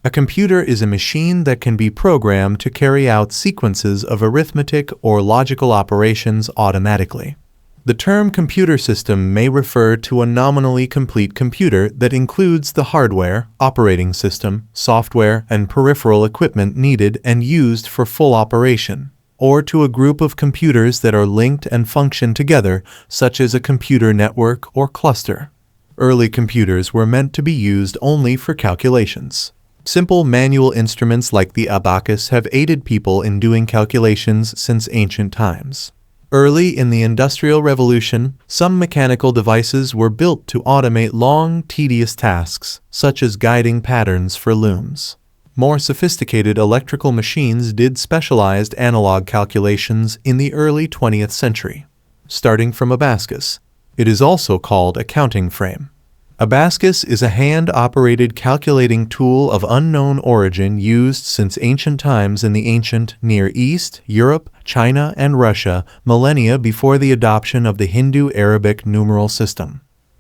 A computer is a machine that can be programmed to carry out sequences of arithmetic or logical operations automatically. The term computer system may refer to a nominally complete computer that includes the hardware, operating system, software, and peripheral equipment needed and used for full operation, or to a group of computers that are linked and function together, such as a computer network or cluster. Early computers were meant to be used only for calculations. Simple manual instruments like the abacus have aided people in doing calculations since ancient times. Early in the Industrial Revolution, some mechanical devices were built to automate long, tedious tasks, such as guiding patterns for looms. More sophisticated electrical machines did specialized analog calculations in the early 20th century. Starting from abacus, it is also called a counting frame. Abacus is a hand-operated calculating tool of unknown origin used since ancient times in the ancient Near East, Europe, China, and Russia, millennia before the adoption of the Hindu-Arabic numeral system.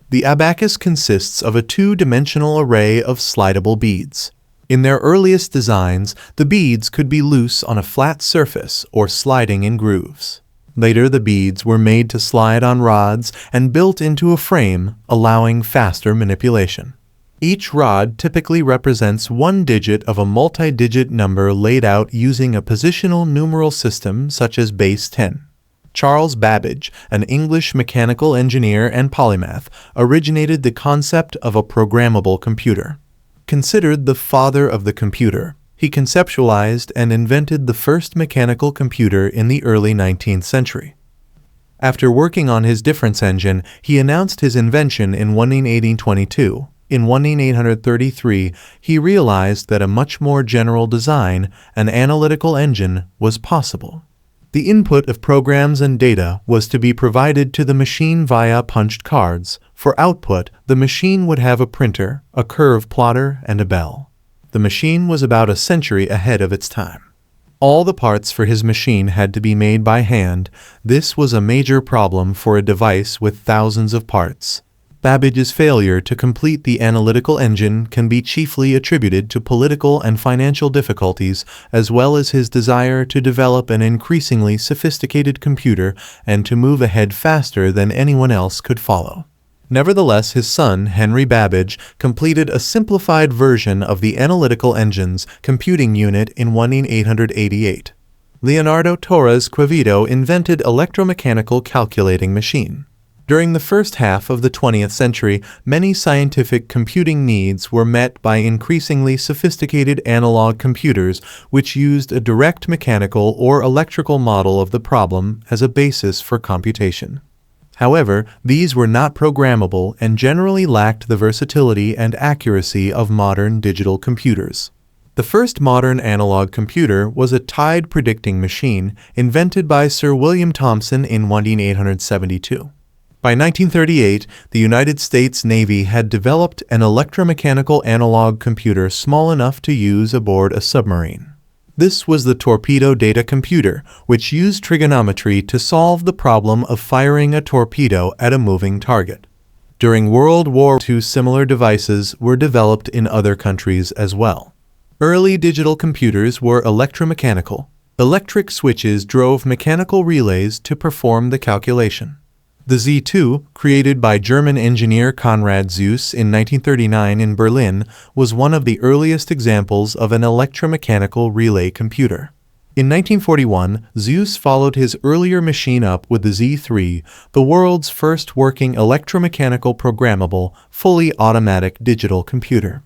The abacus consists of a two-dimensional array of slidable beads. In their earliest designs, the beads could be loose on a flat surface or sliding in grooves. Later, the beads were made to slide on rods and built into a frame, allowing faster manipulation. Each rod typically represents one digit of a multi-digit number laid out using a positional numeral system such as base 10. Charles Babbage, an English mechanical engineer and polymath, originated the concept of a programmable computer. Considered the father of the computer, he conceptualized and invented the first mechanical computer in the early 19th century. After working on his difference engine, he announced his invention in 1822. In 1833, he realized that a much more general design, an analytical engine, was possible. The input of programs and data was to be provided to the machine via punched cards. For output, the machine would have a printer, a curve plotter, and a bell. The machine was about a century ahead of its time. All the parts for his machine had to be made by hand. This was a major problem for a device with thousands of parts. Babbage's failure to complete the analytical engine can be chiefly attributed to political and financial difficulties, as well as his desire to develop an increasingly sophisticated computer and to move ahead faster than anyone else could follow. Nevertheless, his son, Henry Babbage, completed a simplified version of the analytical engine's computing unit in 1888. Leonardo Torres Quevedo invented electromechanical calculating machine. During the first half of the 20th century, many scientific computing needs were met by increasingly sophisticated analog computers which used a direct mechanical or electrical model of the problem as a basis for computation. However, these were not programmable and generally lacked the versatility and accuracy of modern digital computers. The first modern analog computer was a tide predicting machine invented by Sir William Thomson in 1872. By 1938, the United States Navy had developed an electromechanical analog computer small enough to use aboard a submarine. This was the torpedo data computer, which used trigonometry to solve the problem of firing a torpedo at a moving target. During World War II, similar devices were developed in other countries as well. Early digital computers were electromechanical. Electric switches drove mechanical relays to perform the calculation. The Z2, created by German engineer Konrad Zuse in 1939 in Berlin, was one of the earliest examples of an electromechanical relay computer. In 1941, Zuse followed his earlier machine up with the Z3, the world's first working electromechanical programmable, fully automatic digital computer.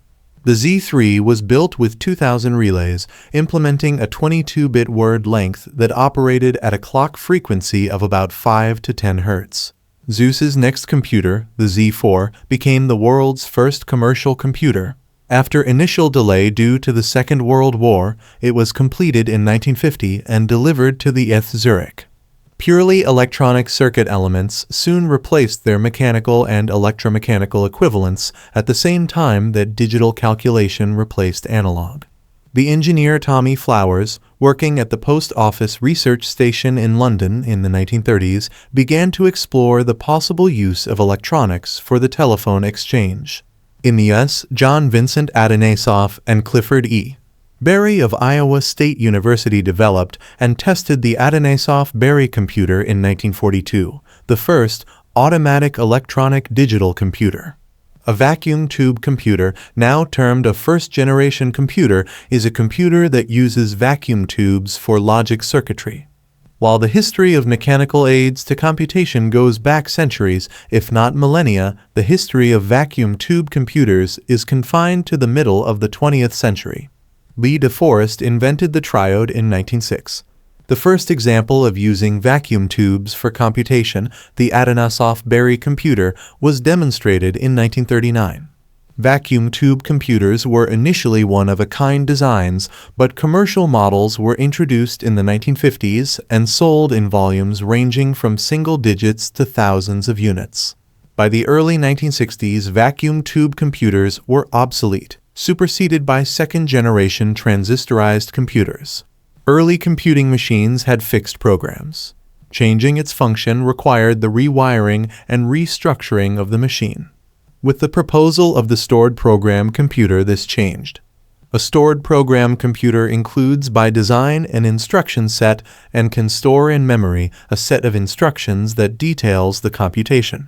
The Z3 was built with 2,000 relays, implementing a 22-bit word length that operated at a clock frequency of about 5 to 10 Hz. Zuse's next computer, the Z4, became the world's first commercial computer. After initial delay due to the Second World War, it was completed in 1950 and delivered to the ETH Zurich. Purely electronic circuit elements soon replaced their mechanical and electromechanical equivalents at the same time that digital calculation replaced analog. The engineer Tommy Flowers, working at the Post Office Research Station in London in the 1930s, began to explore the possible use of electronics for the telephone exchange. In the U.S., John Vincent Adays and Clifford E. Berry of Iowa State University developed and tested the Adays-Berry computer in 1942, the first automatic electronic digital computer. A vacuum tube computer, now termed a first-generation computer, is a computer that uses vacuum tubes for logic circuitry. While the history of mechanical aids to computation goes back centuries, if not millennia, the history of vacuum tube computers is confined to the middle of the 20th century. Lee De Forest invented the triode in 1906. The first example of using vacuum tubes for computation, the Adays-Berry computer, was demonstrated in 1939. Vacuum tube computers were initially one-of-a-kind designs, but commercial models were introduced in the 1950s and sold in volumes ranging from single digits to thousands of units. By the early 1960s, vacuum tube computers were obsolete, superseded by second-generation transistorized computers. Early computing machines had fixed programs. Changing its function required the rewiring and restructuring of the machine. With the proposal of the stored program computer, this changed. A stored program computer includes by design an instruction set and can store in memory a set of instructions that details the computation.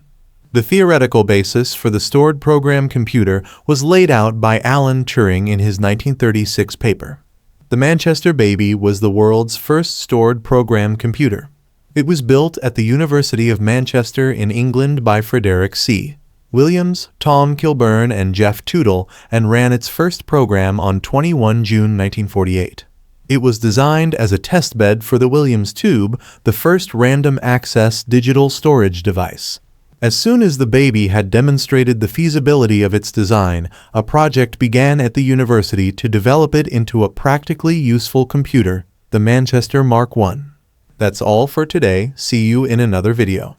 The theoretical basis for the stored program computer was laid out by Alan Turing in his 1936 paper. The Manchester Baby was the world's first stored program computer. It was built at the University of Manchester in England by Frederick C. Williams, Tom Kilburn, and Jeff Tootle, and ran its first program on 21 June 1948. It was designed as a testbed for the Williams tube, the first random access digital storage device. As soon as the Baby had demonstrated the feasibility of its design, a project began at the university to develop it into a practically useful computer, the Manchester Mark I. That's all for today. See you in another video.